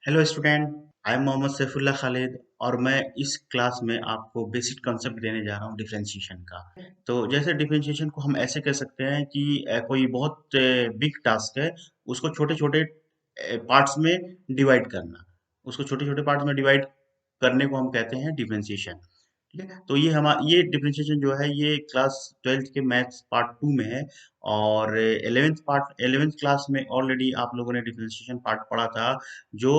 Hello student. I am Mohammad Saifullah Khalid और मैं इस क्लास में आपको बेसिक कॉन्सेप्ट देने जा रहा हूँ डिफरेंशिएशन का। तो जैसे डिफरेंशिएशन को हम ऐसे कह सकते हैं कि कोई बहुत बिग टास्क है, उसको छोटे छोटे पार्ट्स में डिवाइड करना। उसको छोटे छोटे पार्ट्स में डिवाइड करने को हम कहते हैं डिफरेंशिएशन। ठीक है, तो ये डिफरेंशिएशन जो है ये क्लास ट्वेल्थ के मैथ्स पार्ट टू में है। और 11th क्लास में ऑलरेडी आप लोगों ने डिफरेंशिएशन पार्ट पढ़ा था, जो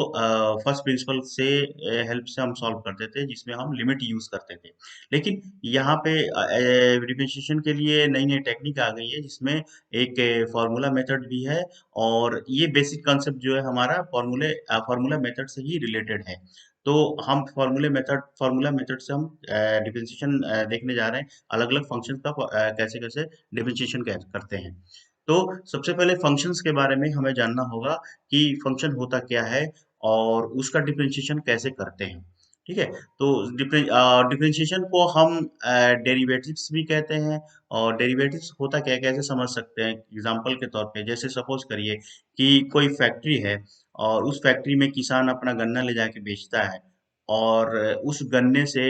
फर्स्ट प्रिंसिपल से हेल्प से हम सॉल्व करते थे, जिसमें हम लिमिट यूज करते थे। लेकिन यहाँ पे डिफरेंशिएशन के लिए नई नई टेक्निक आ गई है, जिसमें एक फार्मूला मेथड भी है। और ये बेसिक कॉन्सेप्ट जो है हमारा फार्मूला मेथड से ही रिलेटेड है। तो हम फार्मूला मेथड से हम डिफरेंशिएशन देखने जा रहे हैं, अलग अलग फंक्शन का कैसे कैसे डिफरेंशिएशन करते हैं। तो सबसे पहले फंक्शंस के बारे में हमें जानना होगा कि फंक्शन होता क्या है और उसका डिफरेंशिएशन कैसे करते हैं। ठीक है, तो डिफरेंशिएशन को हम डेरिवेटिव्स भी कहते हैं। और डेरिवेटिव्स होता क्या है, कैसे समझ सकते हैं एग्जांपल के तौर पे, जैसे सपोज करिए कि कोई फैक्ट्री है और उस फैक्ट्री में किसान अपना गन्ना ले जाके बेचता है। और उस गन्ने से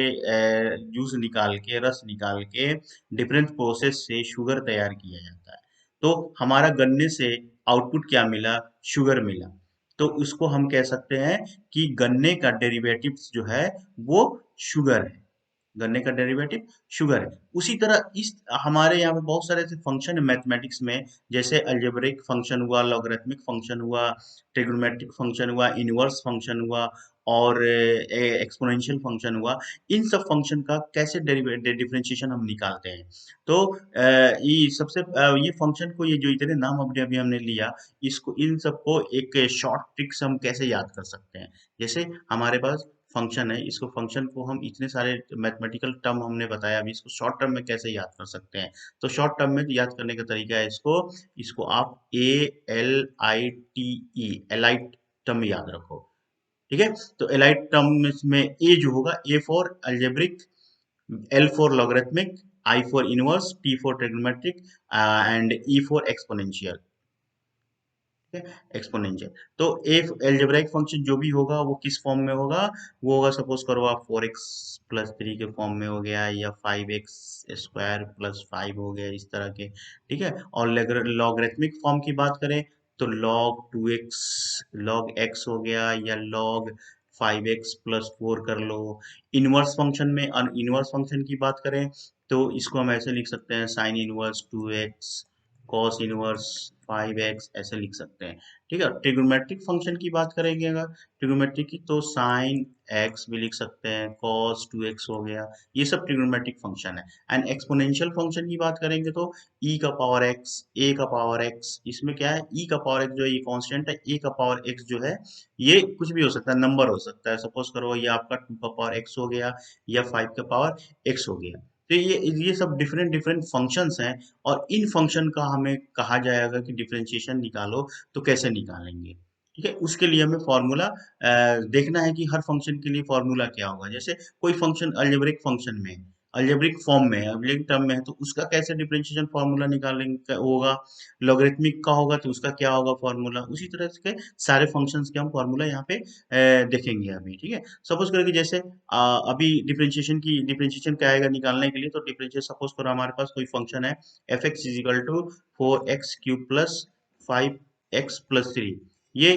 जूस निकाल के, रस निकाल के डिफरेंट प्रोसेस से शुगर तैयार किया जाता है। तो हमारा गन्ने से आउटपुट क्या मिला? शुगर मिला। तो उसको हम कह सकते हैं कि गन्ने का डेरिवेटिव्स जो है वो शुगर है। गन्ने का डेरिवेटिव शुगर है। उसी तरह इस हमारे यहाँ पे बहुत सारे ऐसे फंक्शन है मैथमेटिक्स में, जैसे अलजेब्रिक फंक्शन हुआ, लॉगरिथमिक फंक्शन हुआ, ट्रिग्नोमेट्रिक फंक्शन हुआ, इनवर्स फंक्शन हुआ और एक्सपोनेंशियल फंक्शन हुआ। इन सब फंक्शन का कैसे डिफरेंशिएशन हम निकालते हैं। तो ये फंक्शन को, ये जो इतने नाम अभी अभी हमने लिया, इसको इन सबको एक शॉर्ट ट्रिक से हम कैसे याद कर सकते हैं। जैसे हमारे पास फंक्शन है, इसको फंक्शन को हम इतने सारे मैथमेटिकल टर्म हमने बताया, अभी इसको शॉर्ट टर्म में कैसे याद कर सकते हैं। तो शॉर्ट टर्म में याद करने का तरीका है, इसको इसको आप एलाइट टर्म याद रखो। ठीक है, तो एलाइट टर्म में ए जो होगा, A for algebraic, L for logarithmic, I for inverse, T for trigonometric and E for exponential. ठीक है, एक्सपोनेंशियल। तो एक एल्जेब्राइक फंक्शन जो भी होगा वो किस फॉर्म में होगा? वो होगा, सपोज करो आप 4x+3 के फॉर्म में हो गया, या 5x² + 5 हो गया, इस तरह के। ठीक है, और लॉगरिथमिक फॉर्म की बात करें तो log x हो गया, या log 5x+4 कर लो। इनवर्स फंक्शन की बात करें तो इसको हम ऐसे लिख सकते हैं, sine inverse 2x, cos inverse 5x, ऐसे लिख सकते हैं। ठीक है, ट्रिग्नोमेट्रिक फंक्शन की बात करेंगे अगर ट्रिग्नोमेट्रिक की, तो साइन x भी लिख सकते हैं, कॉस 2x हो गया। ये सब ट्रिग्नोमेट्रिक फंक्शन है। एंड एक्सपोनेंशियल फंक्शन की बात करेंगे तो e का पावर x, a का पावर x, इसमें क्या है, e का पावर x जो है ये कांस्टेंट है, a का पावर x जो है ये कुछ भी हो सकता है, नंबर हो सकता है। सपोज करो ये आपका 2 का पावर x हो गया, या 5 का पावर x हो गया। तो ये सब डिफरेंट डिफरेंट फंक्शंस हैं। और इन फंक्शन का हमें कहा जाएगा कि डिफरेंशिएशन निकालो, तो कैसे निकालेंगे। ठीक है, उसके लिए हमें फॉर्मूला देखना है कि हर फंक्शन के लिए फॉर्मूला क्या होगा। जैसे कोई फंक्शन अलजेब्रिक फंक्शन में, अलजेब्रिक फॉर्म में है, अलजेब्रिक टर्म में है, तो उसका कैसे डिफरेंशिएशन फॉर्मूला निकालेंगे होगा। लॉगरिथमिक का होगा तो उसका क्या होगा फॉर्मूला। उसी तरह के सारे फंक्शंस के हम फॉर्मूला यहाँ पे देखेंगे अभी। ठीक है, सपोज करो कि जैसे अभी डिफरेंशिएशन क्या आएगा निकालने के लिए, तो डिफरेंशिएशन सपोज करो हमारे पास कोई फंक्शन है, f(x3 + 5x+3). ये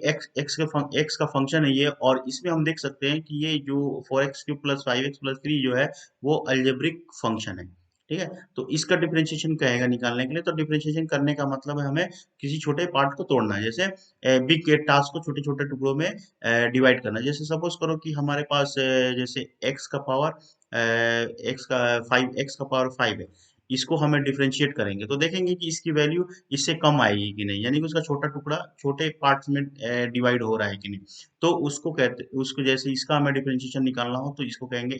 एक्स का फंक्शन है ये, और इसमें हम देख सकते हैं कि ये जो 4x3 + 5x+3 जो है वो अलजेब्रिक फंक्शन है। ठीक है, तो इसका डिफरेंशिएशन कहेगा निकालने के लिए। तो डिफरेंशिएशन करने का मतलब है हमें किसी छोटे पार्ट को तोड़ना है, जैसे बिग टास्क को छोटे छोटे टुकड़ों में डिवाइड करना। जैसे सपोज करो कि हमारे पास जैसे एक्स का पावर 5 है, इसको हमें डिफरेंशिएट करेंगे तो देखेंगे कि इसकी वैल्यू इससे कम आएगी कि नहीं, यानी कि उसका छोटा टुकड़ा छोटे पार्ट्स में डिवाइड हो रहा है कि नहीं। तो उसको जैसे इसका हमें डिफरेंशिएशन निकालना हो तो इसको कहेंगे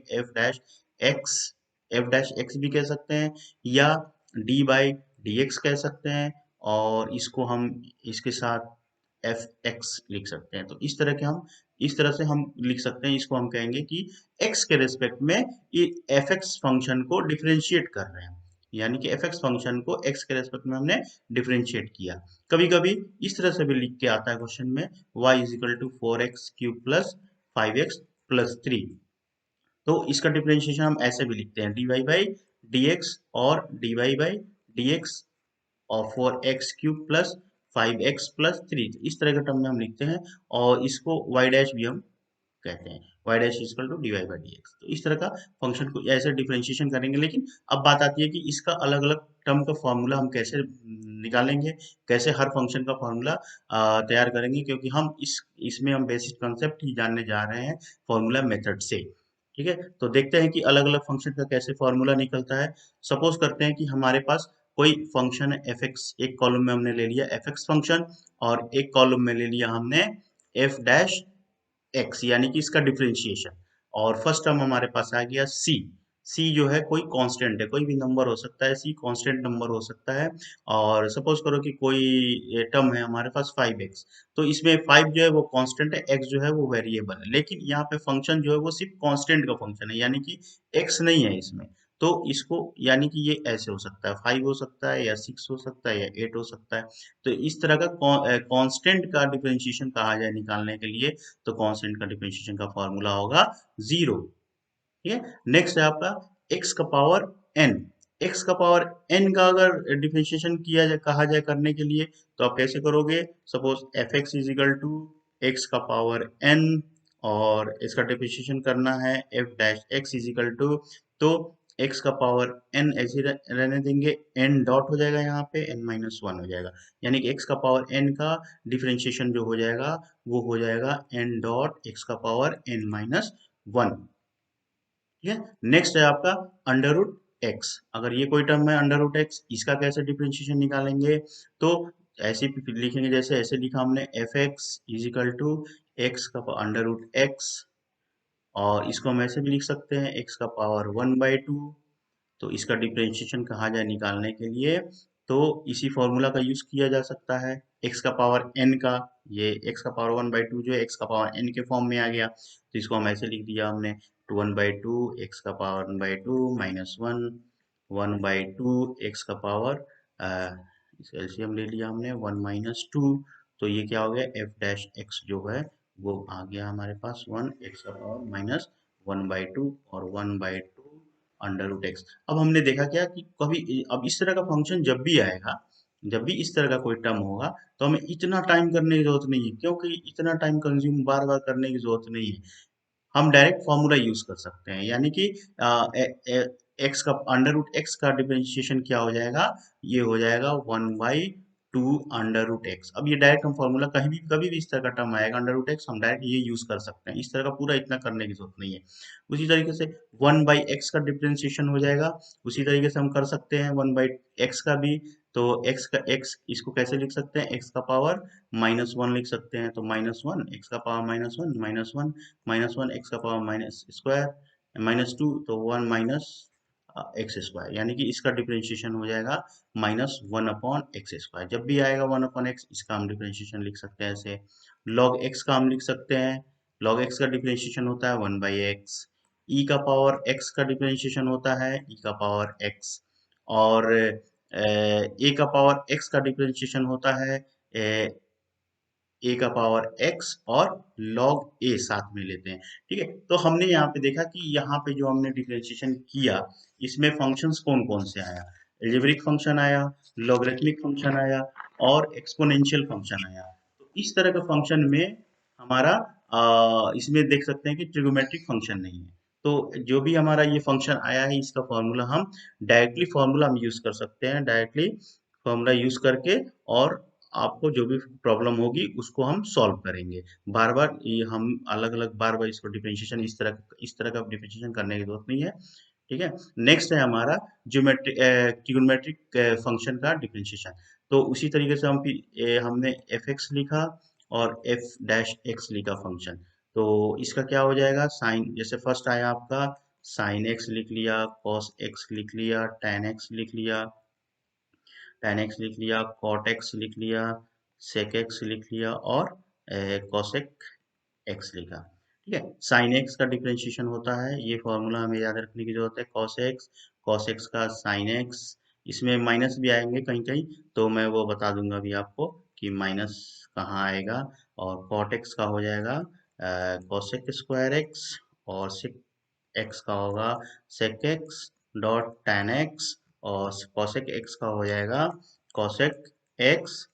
एक्स, f' भी कह सकते हैं, या d/dx कह सकते हैं। और इसको हम इसके साथ fx लिख सकते हैं। तो इस तरह से हम लिख सकते हैं, इसको हम कहेंगे कि x के रिस्पेक्ट में ये fx फंक्शन को डिफरेंशिएट कर रहे हैं। यानी कि fx फंक्शन को x के रिस्पेक्ट में हमने डिफरेंशिएट किया। कभी कभी इस तरह से भी लिख के आता है क्वेश्चन में, y is equal to 4x³ plus 5x plus 3। तो इसका डिफरेंशिएशन हम ऐसे भी लिखते हैं, dy बाई dx और dy बाई dx और 4x³ प्लस 5x प्लस 3, इस तरह के टर्म में हम लिखते हैं। और इसको y डैश भी हम कहते हैं, y dash equal to d y by d x. तो इस तरह का फंक्शन को ऐसे डिफरेंशिएशन करेंगे। लेकिन अब बात आती है कि इसका अलग अलग टर्म का फॉर्मूला हम कैसे निकालेंगे, कैसे हर फंक्शन का फॉर्मूला तैयार करेंगे, क्योंकि हम इसमें हम बेसिक कॉन्सेप्ट ही जानने जा रहे हैं फॉर्मूला मेथड से। ठीक है, तो देखते हैं कि अलग अलग फंक्शन का कैसे फॉर्मूला निकलता है। सपोज करते हैं कि हमारे पास कोई फंक्शन है एफ एक्स, एक कॉलम में हमने ले लिया एफ एक्स फंक्शन, और एक कॉलम में ले लिया हमने एफ डैश एक्स, यानी कि इसका डिफरेंशिएशन। और फर्स्ट टर्म हमारे पास आ गया सी। सी जो है कोई कांस्टेंट है, कोई भी नंबर हो सकता है, सी कांस्टेंट नंबर हो सकता है। और सपोज करो कि कोई टर्म है हमारे पास 5x, तो इसमें 5 जो है वो कांस्टेंट है, x जो है वो वेरिएबल है। लेकिन यहाँ पे फंक्शन जो है वो सिर्फ कांस्टेंट का फंक्शन है, यानी कि x नहीं है इसमें। तो इसको, यानी कि ये ऐसे हो सकता है, 5 हो सकता है या 6 हो सकता है या 8 हो सकता है। तो इस तरह का कांस्टेंट का डिफरेंशिएशन कहा जाए निकालने के लिए, तो कांस्टेंट का डिफरेंशिएशन का फॉर्मूला होगा 0। ठीक है, नेक्स्ट है आपका x का पावर n। x का पावर n का अगर डिफरेंशिएशन किया जाए, कहा जाए करने के लिए, तो आप कैसे करोगे? Suppose f x is equal to x का पावर n, और इसका डिफरेंशिएशन करना है f dash x is equal to, तो x का पावर n ऐसे रहने देंगे, n डॉट हो जाएगा, यहाँ पे n-1 हो जाएगा। यानी कि x का पावर n का डिफरेंशिएशन जो हो जाएगा वो हो जाएगा n डॉट x का पावर n-1। ठीक है, नेक्स्ट है आपका अंडर रूट एक्स। अगर ये कोई टर्म है अंडर रूट एक्स, इसका कैसे डिफरेंशिएशन निकालेंगे? तो ऐसे भी लिखेंगे, जैसे ऐसे लिखा हमने f x is equal to x का अंडर रूट एक्स, और इसको हम ऐसे भी लिख सकते हैं एक्स का पावर 1/2। तो इसका डिफरेंशिएशन कहा जाए निकालने के लिए, तो इसी फॉर्मूला का यूज किया जा सकता है। एक्स का पावर n का, ये एक्स का पावर 1/2 जो है एक्स का पावर n के फॉर्म में आ गया, तो इसको हम ऐसे लिख दिया हमने, 1/2 एक्स का पावर 1/2 -1, 1/2 एक्स का पावर, इसका एलसीएम ले लिया हमने 1-2, तो ये क्या हो गया, एफ डैश एक्स जो है वो आ गया हमारे पास 1 एक्स का पावर -1/2 और 1/2 अंडर रूट एक्स। अब हमने देखा क्या कि कभी अब इस तरह का फंक्शन जब भी आएगा, जब भी इस तरह का कोई टर्म होगा, तो हमें इतना टाइम करने की जरूरत नहीं है, क्योंकि इतना टाइम कंज्यूम बार बार करने की जरूरत नहीं है। हम डायरेक्ट फॉर्मूला यूज कर सकते हैं, यानी कि एक्स का अंडर रूट एक्स का डिफरेंशिएशन क्या हो जाएगा, ये हो जाएगा 1/2 अंडर रूट एक्स। अब ये डायरेक्ट हम फॉर्मूला कहीं भी कभी भी इस तरह का टर्म आएगा अंडर रूट एक्स, हम डायरेक्ट ये यूज कर सकते हैं। इस तरह का पूरा इतना करने की जरूरत नहीं है। उसी तरीके से 1/x का डिफरेंशिएशन हो जाएगा, उसी तरीके से हम कर सकते हैं 1/x का भी। तो x का x, इसको कैसे लिख सकते हैं, x का पावर -1 लिख सकते हैं, तो -1 x का पावर -1 -1 -1 एक्स का पावर माइनस स्क्वायर -2, तो 1 माइनस एक्स स्क्वायर, यानी कि इसका डिफरेंशिएशन हो जाएगा -1/x²। जब भी आएगा 1/x, इसका हम डिफरेंशिएशन लिख सकते हैं ऐसे। log x का हम लिख सकते हैं, log x का डिफरेंशिएशन होता है 1/x। e का पावर x का डिफरेंशिएशन होता है e का पावर x, और a का पावर x का डिफरेंशिएशन होता है ए का पावर एक्स, और लॉग ए साथ में लेते हैं। ठीक है, तो हमने यहाँ पे देखा कि यहाँ पे जो हमने डिफरेंशिएशन किया, इसमें फंक्शंस कौन कौन से आया, एल्जेब्रिक फंक्शन आया, लॉगरिथमिक फंक्शन आया, और एक्सपोनेंशियल फंक्शन आया। तो इस तरह के फंक्शन में हमारा इसमें देख सकते हैं कि ट्रिगोमेट्रिक फंक्शन नहीं है। तो जो भी हमारा ये फंक्शन आया है, इसका फॉर्मूला हम डायरेक्टली फॉर्मूला हम यूज कर सकते हैं, डायरेक्टली फॉर्मूला यूज करके, और आपको जो भी प्रॉब्लम होगी उसको हम सॉल्व करेंगे। बार बार ये हम अलग अलग बार बार इसको डिफरेंशिएशन इस तरह का डिफरेंशिएशन करने की जरूरत नहीं है। ठीक है, नेक्स्ट है हमारा ज्योमेट्रिक ट्रिगोनोमेट्रिक फंक्शन का डिफरेंशिएशन। तो उसी तरीके से हम फिर हमने एफ एक्स लिखा और एफ डैश एक्स लिखा फंक्शन। तो इसका क्या हो जाएगा, साइन, जैसे फर्स्ट आया आपका साइन एक्स लिख लिया, कॉस एक्स लिख लिया, टेन एक्स लिख लिया, tan x लिख लिया, cot x लिख लिया, sec x लिख लिया, और cosec x लिखा। ठीक है, sin x का डिफरेंशिएशन होता है, ये फॉर्मूला हमें याद रखने की जरूरत है, cos x का sin x, इसमें माइनस भी आएंगे कहीं कहीं, तो मैं वो बता दूंगा अभी आपको कि माइनस कहाँ आएगा। और कॉट एक्स का हो जाएगा कोसेक स्क्वायर एक्स, और सेक एक्स का होगा sec x dot tan x, और कोसेक एक्स का हो जाएगा कोसेक एक्स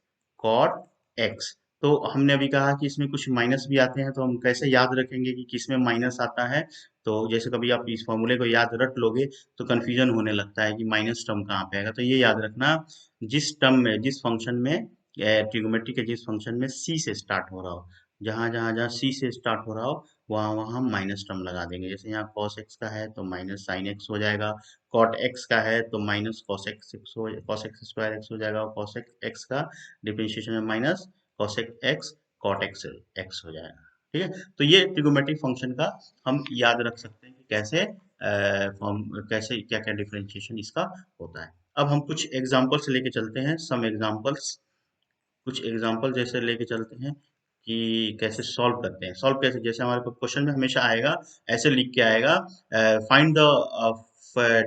कॉट एक्स। तो हमने अभी कहा कि इसमें कुछ माइनस भी आते हैं, तो हम कैसे याद रखेंगे कि किसमें माइनस आता है। तो जैसे कभी आप इस फॉर्मूले को याद रट लोगे तो कंफ्यूजन होने लगता है कि माइनस टर्म कहाँ पे आएगा। तो ये याद रखना, जिस टर्म में, जिस फंक्शन में, ट्रिग्नोमेट्री के जिस फंक्शन में सी से स्टार्ट हो रहा हो, जहाँ सी से स्टार्ट हो रहा हो, वहाँ वहाँ हम माइनस टर्म लगा देंगे। जैसे यहाँ cos x का है तो माइनस साइन एक्स हो जाएगा, cot x का है तो minus cos x square x हो जाएगा, और cos x का डिफरेंशिएशन में minus cos x cot x हो जाएगा। ठीक है, तो ये ट्रिग्नोमेट्रिक फंक्शन का हम याद रख सकते हैं कि कैसे फॉर्म, कैसे क्या क्या डिफरेंशिएशन इसका होता है। अब हम कुछ एग्जांपल्स लेके चलते हैं, सम एग्जांपल्स, कुछ एग्जांपल जैसे लेके चलते हैं कि कैसे सॉल्व करते हैं। सॉल्व कैसे, जैसे हमारे पास क्वेश्चन में हमेशा आएगा, ऐसे लिख के आएगा, find the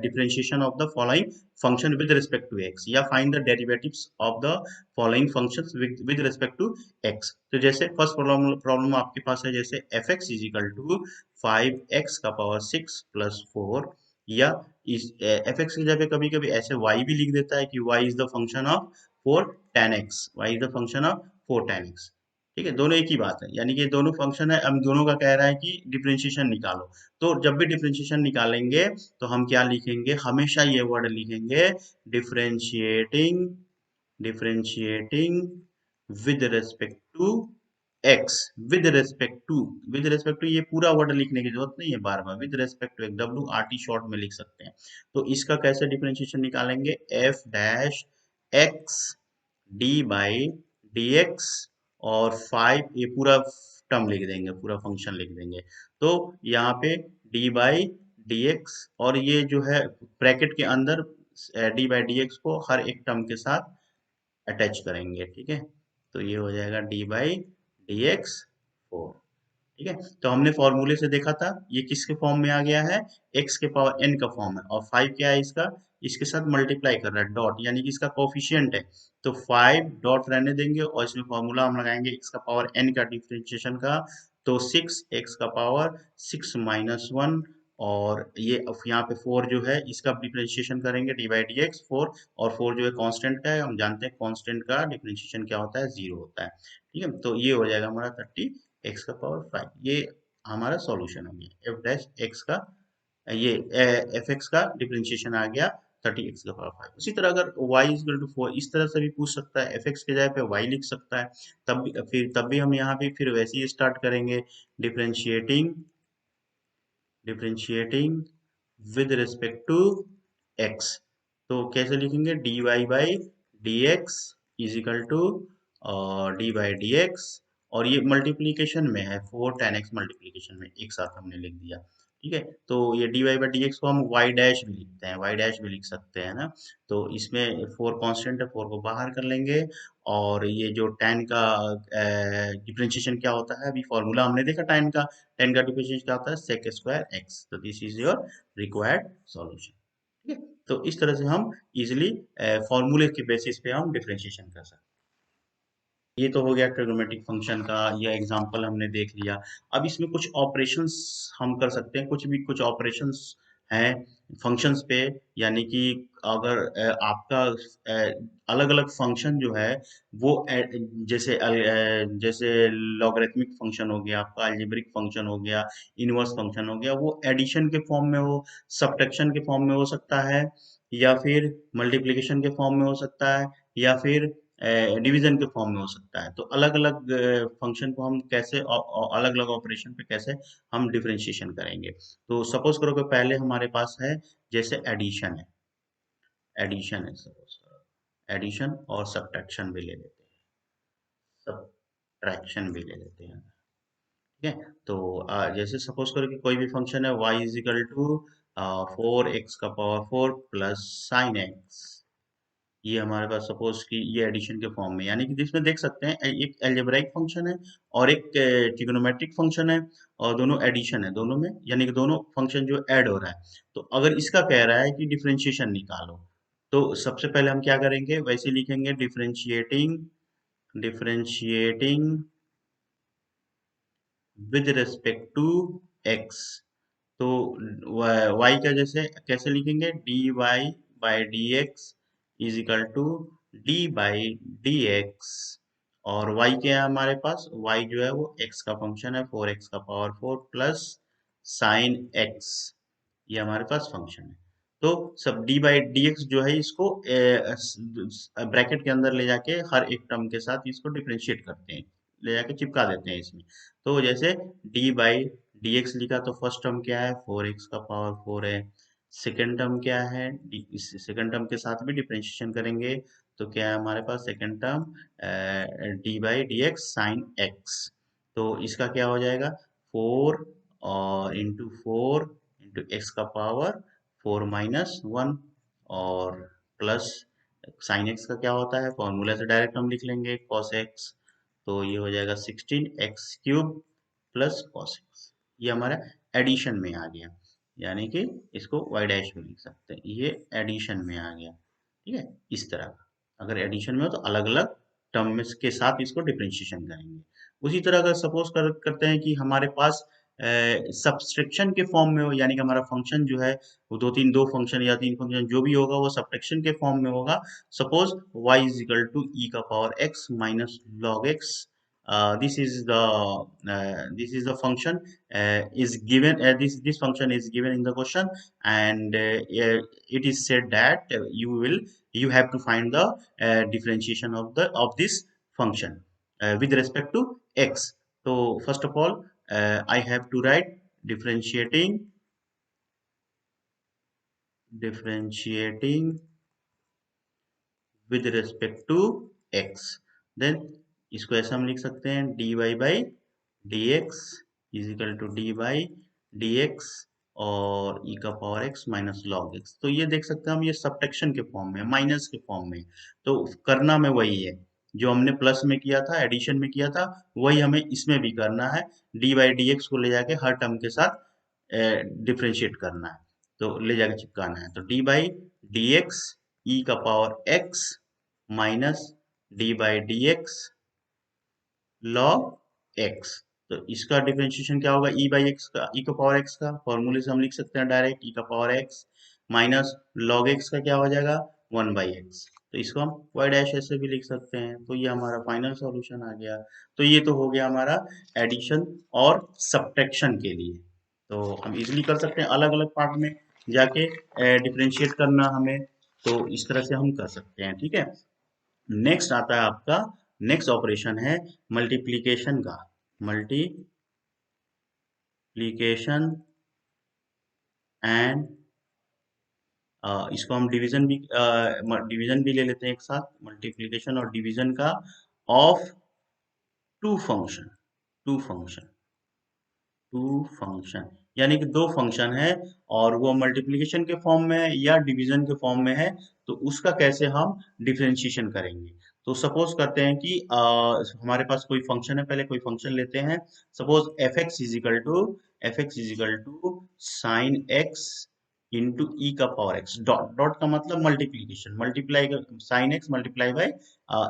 differentiation of the following function with respect to x, या find the derivatives of the following functions with respect to x. तो जैसे फर्स्ट प्रॉब्लम प्रॉब्लम आपके पास है, जैसे f x is equal to 5x⁴, या इस F x की जगह कभी कभी ऐसे y भी लिख देता है कि y is the function of 4 tan x, y is the function of 4 tan x। ठीक है, दोनों एक ही बात है, यानी कि दोनों फंक्शन है, हम दोनों का कह रहा है कि डिफरेंशिएशन निकालो। तो जब भी डिफरेंशिएशन निकालेंगे तो हम क्या लिखेंगे, हमेशा ये वर्ड लिखेंगे, differentiating, differentiating with respect to x, with respect to ये पूरा वर्ड लिखने की जरूरत नहीं है बार बार, with respect to WRT short में लिख सकते हैं। तो इसका कैसे डिफरेंशिएशन निकालेंगे, f dash x d by d x, और 5 ये पूरा टर्म लिख देंगे, पूरा फंक्शन लिख देंगे। तो यहाँ पे डी बाई डी एक्स, और ये जो है ब्रैकेट के अंदर डी बाई डी एक्स को हर एक टर्म के साथ अटैच करेंगे। ठीक है, तो ये हो जाएगा डी बाई डी एक्स 4। ठीक है, तो हमने फॉर्मूले से देखा था ये किसके फॉर्म में आ गया है, एक्स के पावर एन का फॉर्म है, और 5 क्या है इसका, इसके साथ मल्टीप्लाई कर रहा है डॉट, यानी कि इसका कोफिशिएंट है। तो 5 डॉट रहने देंगे, और इसमें फॉर्मूला हम लगाएंगे एक्स का पावर एन का डिफरेंशिएशन का, तो 6 एक्स का पावर 6 - 1, और ये यहाँ पे 4 जो है इसका डिफरेंशिएशन करेंगे डी बाई डी एक्स 4, और 4 जो है कांस्टेंट का है, हम जानते हैं कांस्टेंट का डिफरेंशिएशन क्या होता है, 0 होता है। ठीक है, तो ये हो जाएगा हमारा 30 एक्स का पावर 5। ये हमारा सॉल्यूशन हो गया, एफ डैश एक्स का, ये एफ एक्स का डिफरेंशिएशन आ गया 30 एक्स का पावर 5। उसी तरह अगर वाई इज इक्वल टू 4 इस तरह से भी पूछ सकता है, एफ एक्स के जगह पे वाई लिख सकता है, तब भी हम यहाँ पे फिर वैसे ही स्टार्ट करेंगे, differentiating, differentiating with respect to x. तो कैसे लिखेंगे, d y by d x is equal to d by d x, और ये मल्टीप्लीकेशन में है, 4 tan x मल्टीप्लीकेशन में एक साथ हमने लिख दिया। ठीक है, तो ये d y by d x को हम वाई डैश भी लिखते हैं, वाई डैश भी लिख सकते हैं ना। तो इसमें 4 कांस्टेंट है, 4 को बाहर कर लेंगे, और ये जो tan का डिफरेंशिएशन क्या होता है, अभी फॉर्मूला हमने देखा tan का, tan का डिफरेंशिएशन क्या होता है, sec स्क्वायर x। तो this is your required solution. ठीक है, तो इस तरह से हम इजिली फॉर्मूले के बेसिस पे हम डिफरेंशिएशन कर सकते हैं। ये तो हो गया ट्रिग्नोमेट्रिक फंक्शन का, ये एग्जांपल हमने देख लिया। अब इसमें कुछ ऑपरेशंस हम कर सकते हैं, कुछ ऑपरेशंस हैं फंक्शंस पे, यानी कि अगर आपका अलग अलग फंक्शन जो है वो जैसे लॉगरिथमिक फंक्शन हो गया आपका, अलजेब्रिक फंक्शन हो गया, इनवर्स फंक्शन हो गया, वो एडिशन के फॉर्म में हो, सब्ट्रैक्शन के फॉर्म में हो सकता है, या फिर मल्टीप्लिकेशन के फॉर्म में हो सकता है, या फिर डिवीजन के फॉर्म में हो सकता है। तो अलग अलग फंक्शन को हम कैसे अलग अलग ऑपरेशन पे कैसे हम डिफरेंशिएशन करेंगे। तो सपोज करो कि पहले हमारे पास है, जैसे एडिशन है, एडिशन है सपोज करो, एडिशन और सब्ट्रैक्शन भी ले लेते हैं, सब्ट्रैक्शन भी ले लेते हैं। ठीक है, तो जैसे सपोज करो कि कोई भी फंक्शन है y is equal to 4 x⁴ plus sine x, ये हमारे पास सपोज कि ये एडिशन के फॉर्म में, यानी कि जिसमें देख सकते हैं एक अलजेब्राइक फंक्शन है और एक ट्रिग्नोमेट्रिक फंक्शन है, और दोनों एडिशन है दोनों में, यानी कि दोनों फंक्शन जो ऐड हो रहा है। तो अगर इसका कह रहा है कि डिफरेंशिएशन निकालो, तो सबसे पहले हम क्या करेंगे, वैसे लिखेंगे differentiating differentiating with respect to x. तो y का जैसे कैसे लिखेंगे, d y by d x is equal to d by d x. और y क्या है हमारे पास, y जो है वो x का फंक्शन है, 4x का पावर 4 प्लस साइन x, ये हमारे पास फंक्शन है। तो सब डी बाई डी एक्स जो है इसको ब्रैकेट के अंदर ले जाके हर एक टर्म के साथ इसको डिफरेंशिएट करते हैं, ले जाके चिपका देते हैं इसमें। तो जैसे डी बाई डी एक्स लिखा तो फर्स्ट टर्म क्या है, 4x का पावर 4 है। सेकेंड टर्म क्या है, इस सेकेंड टर्म के साथ भी डिफरेंशिएशन करेंगे तो क्या है हमारे पास second term, d by d x sine x. तो इसका क्या हो जाएगा, 4 और इंटू 4 इंटू एक्स का पावर 4 - 1 और प्लस साइन एक्स का क्या होता है, फॉर्मूला से डायरेक्ट हम लिख लेंगे कॉस एक्स। तो ये हो जाएगा 16x³ प्लस कॉस एक्स। ये हमारा एडिशन में आ गया, यानी कि इसको y डैश में लिख सकते हैं, ये एडिशन में आ गया। ठीक है, इस तरह का अगर एडिशन में हो तो अलग अलग टर्म के साथ इसको डिफरेंशिएशन करेंगे। उसी तरह अगर सपोज करते हैं कि हमारे पास सब्सट्रैक्शन के फॉर्म में हो, यानी कि हमारा फंक्शन जो है वो दो फंक्शन या तीन फंक्शन जो भी होगा वो सब्ट्रैक्शन के फॉर्म में होगा। Suppose y is equal to e का power x minus log x। This is the function is given, this function is given in the question, and it is said that you have to find the differentiation of this function with respect to x. So first of all I have to write differentiating with respect to x। then इसको ऐसा हम लिख सकते हैं dy by d x is equal to d by d x और e का power x minus log x। तो ये देख सकते हैं हम, ये सब्ट्रैक्शन के फॉर्म में, माइनस के फॉर्म में। तो करना में वही है जो हमने प्लस में किया था, एडिशन में किया था, वही हमें इसमें भी करना है। डी बाई डी एक्स को ले जाके हर टर्म के साथ डिफ्रेंशिएट करना है, तो ले जाके चिपकाना है। तो डी बाई डी एक्स ई का power x minus D by d x log x. तो इसका डिफरेंशिएशन क्या होगा, ई बाई एक्स का, ई का पावर एक्स का फॉर्मूले से हम लिख सकते हैं डायरेक्ट ई का power x minus log x का क्या हो जाएगा 1/x। तो इसको हम y डैश ऐसे भी लिख सकते हैं। तो ये हमारा फाइनल सॉल्यूशन आ गया। तो ये तो हो गया हमारा एडिशन और सब्ट्रैक्शन के लिए। तो हम इजीली कर सकते हैं, अलग अलग पार्ट में जाके डिफरेंशिएट करना हमें, तो इस तरह से हम कर सकते हैं। ठीक है, नेक्स्ट आता है आपका, नेक्स्ट ऑपरेशन है मल्टीप्लीकेशन का, मल्टीप्लीकेशन एंड इसको हम डिवीजन भी ले लेते हैं एक साथ, मल्टीप्लीकेशन और डिवीजन का of two function two function two function, यानी कि दो फंक्शन है और वो मल्टीप्लिकेशन के फॉर्म में है या डिवीजन के फॉर्म में है, तो उसका कैसे हम डिफरेंशिएशन करेंगे। तो सपोज करते हैं कि हमारे पास कोई फंक्शन है, पहले कोई फंक्शन लेते हैं। Suppose f x is equal to sine x into e का पावर एक्स। डॉट डॉट का मतलब multiplication, multiply sine x multiply by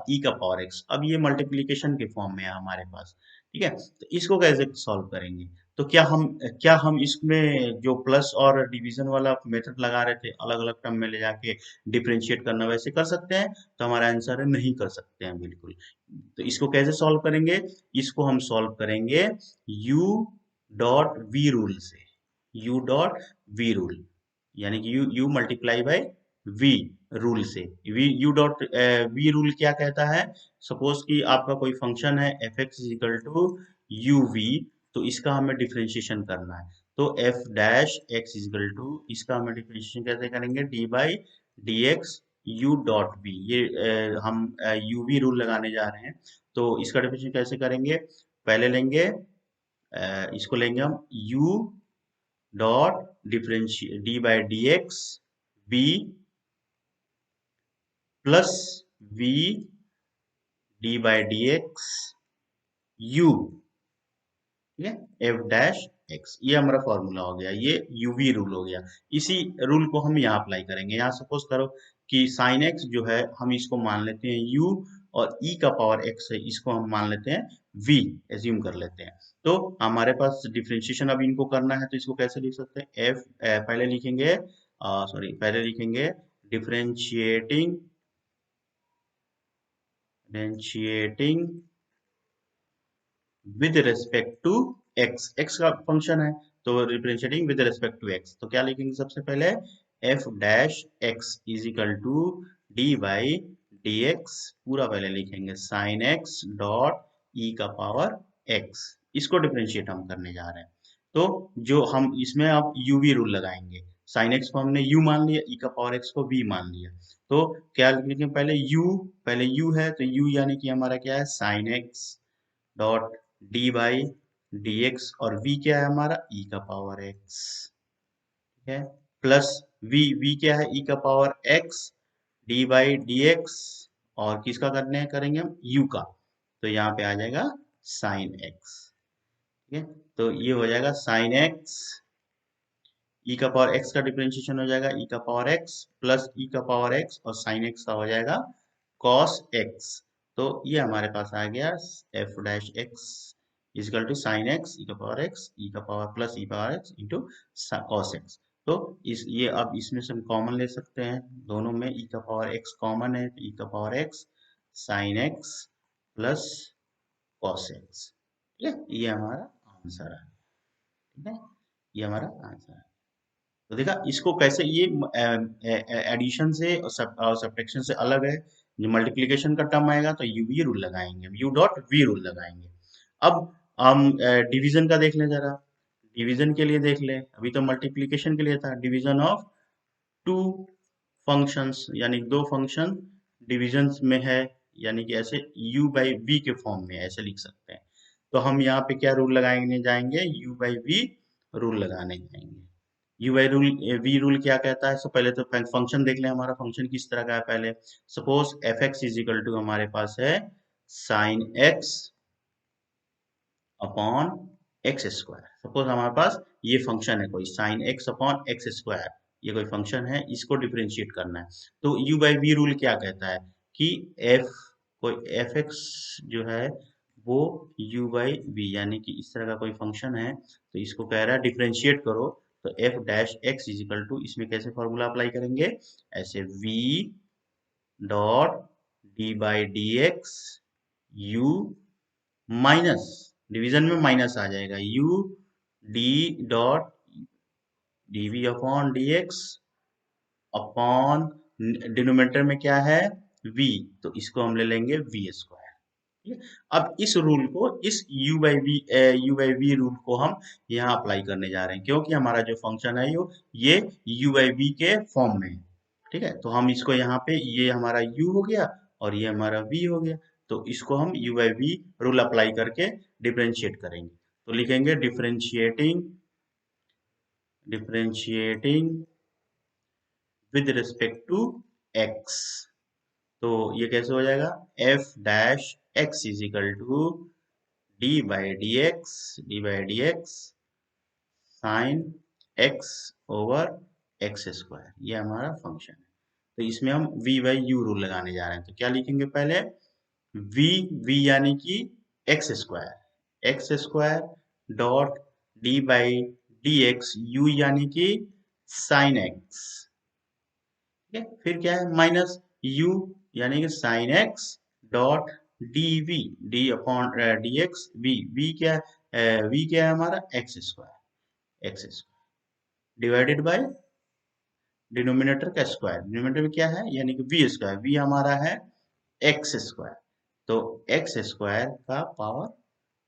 e का पावर एक्स। अब ये मल्टीप्लीकेशन के फॉर्म में है हमारे पास। ठीक है, तो इसको कैसे सॉल्व करेंगे। तो क्या हम इसमें जो प्लस और डिवीजन वाला मेथड लगा रहे थे, अलग अलग टर्म में ले जाके डिफरेंशिएट करना, वैसे कर सकते हैं। तो हमारा आंसर है नहीं कर सकते हैं बिल्कुल। तो इसको कैसे सॉल्व करेंगे, इसको हम सॉल्व करेंगे u डॉट वी रूल से। u डॉट वी रूल, यानी कि u multiply by v rule से। यू डॉट वी रूल क्या कहता है, सपोज कि आपका कोई फंक्शन है f x is equal to u v, तो इसका हमें डिफरेंशिएशन करना है। तो f dash x is equal to, इसका हमें डिफरेंशिएशन कैसे करेंगे, d by d x u dot v. ये हम यू वी रूल लगाने जा रहे हैं। तो इसका डिफरेंशिएशन कैसे करेंगे, पहले लेंगे इसको लेंगे हम u dot differentiate d by d x v plus v d by d x u. ठीक है, एफ डैश एक्स, ये हमारा फॉर्मूला हो गया, ये यूवी रूल हो गया। इसी रूल को हम यहाँ अप्लाई करेंगे। यहाँ सपोज करो कि साइन एक्स जो है हम इसको मान लेते हैं u, और e का पावर x है इसको हम मान लेते हैं v, एज्यूम कर लेते हैं। तो हमारे पास डिफरेंशिएशन अब इनको करना है, तो इसको कैसे लिख सकते हैं? पहले लिखेंगे, पहले लिखेंगे differentiating differentiating with respect to x, एक्स का फंक्शन है तो differentiating with respect to x, तो क्या लिखेंगे सबसे पहले? F dash x is equal to d by d x, पूरा पहले लिखेंगे साइन एक्स डॉट ई का पावर एक्स, इसको डिफरेंशिएट हम करने जा रहे हैं। तो जो हम इसमें अब यू वी रूल लगाएंगे, साइन एक्स को हमने u मान लिया, ई का पावर एक्स को v मान लिया, तो क्या लिखेंगे? पहले u है तो u यानी कि हमारा क्या है? Sine x dot d by d x, और v क्या है हमारा? e का पावर x, ठीक है, प्लस v क्या है? e का power x D by d x, और किसका करेंगे हम? u का, तो यहाँ पे आ जाएगा साइन x, ठीक है, तो ये हो जाएगा साइन x, e का पावर x का डिफरेंशिएशन हो जाएगा e का पावर x प्लस e का पावर x, और साइन x का हो जाएगा cos x, तो ये हमारे पास आ गया f dash x is equal to sine x e का पावर x e का power plus e power x into cos x। तो इस ये अब इसमें से हम कॉमन ले सकते हैं, दोनों में e का पावर x कॉमन है, तो e का power x sine x plus cos x, ठीक है, ये हमारा आंसर है, ठीक है, ये हमारा आंसर है। तो देखा इसको कैसे, ये एडिशन से और सब्ट्रैक्शन से अलग है। जो मल्टीप्लिकेशन का टर्म आएगा तो यू वी रूल लगाएंगे, यू डॉट वी रूल लगाएंगे। अब हम डिवीजन का देख लें जरा, डिवीजन के लिए देख लें, अभी तो मल्टीप्लिकेशन के लिए था, डिवीजन ऑफ टू फंक्शंस, यानी दो फंक्शन डिविजन्स में है, यानी कि ऐसे u बाई वी के फॉर्म में ऐसे लिख सकते हैं। तो हम यहाँ पे क्या रूल लगाने जाएंगे? u बाई वी रूल लगाने जाएंगे। u by rule v rule क्या कहता है? सो पहले तो फंक्शन देख लें, हमारा फंक्शन किस तरह का है। पहले suppose f x is equal to हमारे पास है sine x upon x square. Suppose हमारे पास ये फंक्शन है कोई sine x upon x square, ये कोई फंक्शन है, इसको डिफरेंशिएट करना है। तो u बाई वी रूल क्या कहता है कि कोई एफ एक्स जो है वो u बाई वी, यानी कि इस तरह का कोई फंक्शन है, तो इसको कह रहा है डिफरेंशिएट करो, तो f dash x is equal to, इसमें कैसे फॉर्मूला अप्लाई करेंगे? ऐसे v dot d by d x u minus, division में माइनस आ जाएगा, u d dot d v upon d x upon denominator में क्या है? v, तो इसको हम ले लेंगे v स्क्वायर, ठीक है। अब इस रूल को, इस u बाई वी रूल को हम यहाँ अप्लाई करने जा रहे हैं, क्योंकि हमारा जो फंक्शन है ये u बाई वी के फॉर्म में है, ठीक है। तो हम इसको यहाँ पे, ये हमारा u हो गया और ये हमारा v हो गया, तो इसको हम u by v rule apply करके डिफरेंशिएट करेंगे। तो लिखेंगे differentiating with respect to x, तो ये कैसे हो जाएगा? f dash x is equal to d by d x sine x over x square, ये हमारा फंक्शन है। तो इसमें हम v बाई यू रूल लगाने जा रहे हैं, तो क्या लिखेंगे? पहले v यानी कि x square dot d by d x you यानी कि साइन एक्स, ठीक है, फिर क्या है? माइनस u यानी कि sine x dot d v, d upon d x v क्या है? v क्या है हमारा? X square divided by denominator का स्क्वायर, डिनोमिनेटर में क्या है? यानी कि v स्क्वायर, v हमारा है एक्स स्क्वायर, तो एक्स स्क्वायर का पावर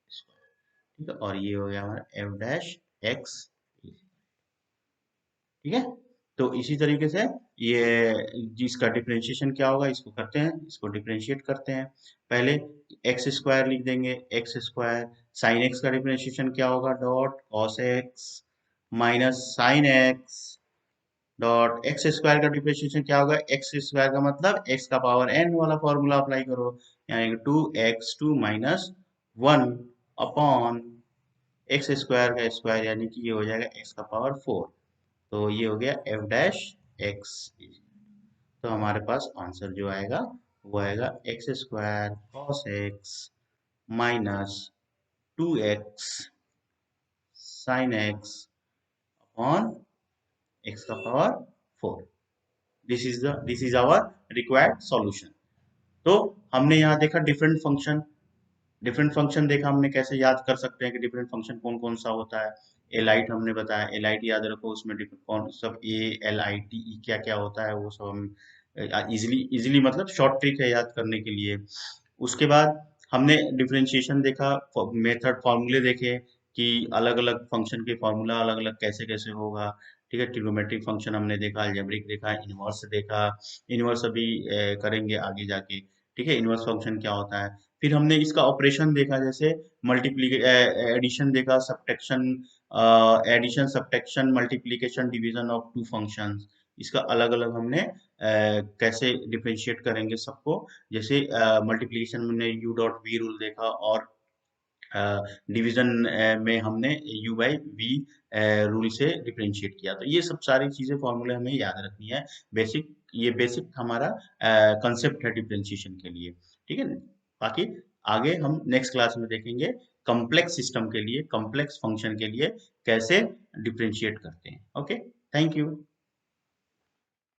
स्क्वायर, ठीक है, और ये हो गया हमारा एफ डैश एक्स, ठीक है। तो इसी तरीके से ये जिसका डिफरेंशिएशन क्या होगा, इसको करते हैं, इसको डिफरेंशिएट करते हैं। पहले एक्स स्क्वायर लिख देंगे, एक्स स्क्वायर साइन एक्स का डिफरेंशिएशन क्या होगा? Dot cos x minus sine x dot x square का डिफरेंशिएशन क्या होगा? एक्स स्क्वायर का मतलब एक्स का पावर एन वाला फॉर्मूला अप्लाई करो, यानी two x two minus one upon x square का स्क्वायर, यानी कि ये हो जाएगा एक्स का पावर फोर, तो ये हो गया एफ डैश एक्स। तो हमारे पास आंसर जो आएगा वो आएगा x square cos x minus 2x sine x upon x का power 4। This is our required solution. तो हमने यहाँ देखा डिफरेंट फंक्शन देखा हमने, कैसे याद कर सकते हैं कि डिफरेंट फंक्शन कौन कौन सा होता है। एलाइट हमने बताया, एलाइट याद रखो, उसमें कौन सब ALITE क्या क्या होता है वो सब हम इजिली इजिली मतलब शॉर्ट ट्रिक है याद करने के लिए। उसके बाद हमने डिफरेंशिएशन देखा, मेथड फार्मूले देखे कि अलग अलग फंक्शन के फार्मूला अलग अलग कैसे कैसे होगा। ठीक है, ट्रिग्नोमेट्रिक फंक्शन हमने देखा, अलजेब्रिक देखा, इनवर्स देखा। इनवर्स अभी करेंगे आगे जाके। ठीक है, इनवर्स फंक्शन क्या होता है। फिर हमने इसका ऑपरेशन देखा, जैसे एडिशन देखा, subtraction, addition subtraction multiplication division of two functions. इसका अलग अलग हमने कैसे डिफरेंशिएट करेंगे सबको। जैसे मल्टीप्लिकेशन में हमने यू डॉट वी रूल देखा, और डिवीजन में हमने यू बाई वी रूल से डिफरेंशिएट किया। तो ये सब सारी चीजें फॉर्मूले हमें याद रखनी है। ये बेसिक हमारा कंसेप्ट है डिफरेंशिएशन के लिए। ठीक है, बाकी आगे हम नेक्स्ट क्लास में देखेंगे कॉम्प्लेक्स सिस्टम के लिए, कॉम्प्लेक्स फंक्शन के लिए कैसे डिफरेंशिएट करते हैं। Okay, thank you.